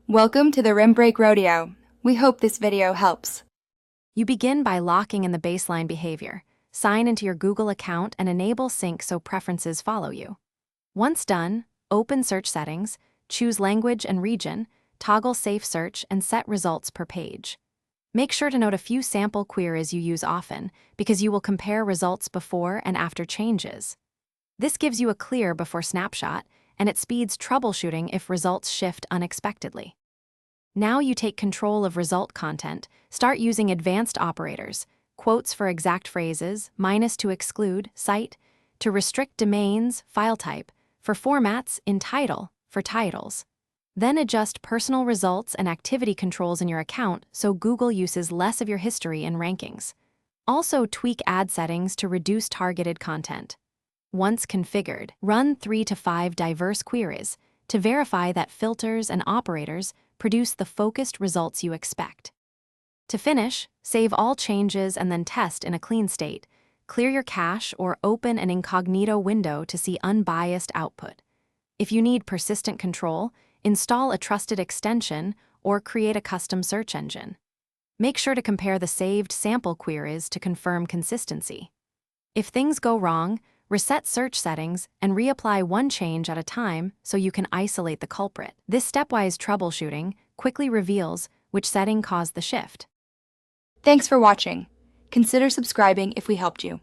Welcome to the Rim Break Rodeo. We hope this video helps. You begin by locking in the baseline behavior. Sign into your Google account and enable sync so preferences follow you. Once done, open search settings, choose language and region, toggle safe search, and set results per page. Make sure to note a few sample queries you use often, because you will compare results before and after changes. This gives you a clear before snapshot, and it speeds troubleshooting if results shift unexpectedly. Now you take control of result content, start using advanced operators, quotes for exact phrases, minus to exclude, cite, to restrict domains, file type, for formats, in title, for titles. Then adjust personal results and activity controls in your account so Google uses less of your history and rankings. Also tweak ad settings to reduce targeted content. Once configured, run 3 to 5 diverse queries to verify that filters and operators produce the focused results you expect. To finish, save all changes and then test in a clean state. Clear your cache or open an incognito window to see unbiased output. If you need persistent control, install a trusted extension or create a custom search engine. Make sure to compare the saved sample queries to confirm consistency. If things go wrong, reset search settings and reapply one change at a time so you can isolate the culprit. This stepwise troubleshooting quickly reveals which setting caused the shift. Thanks for watching. Consider subscribing if we helped you.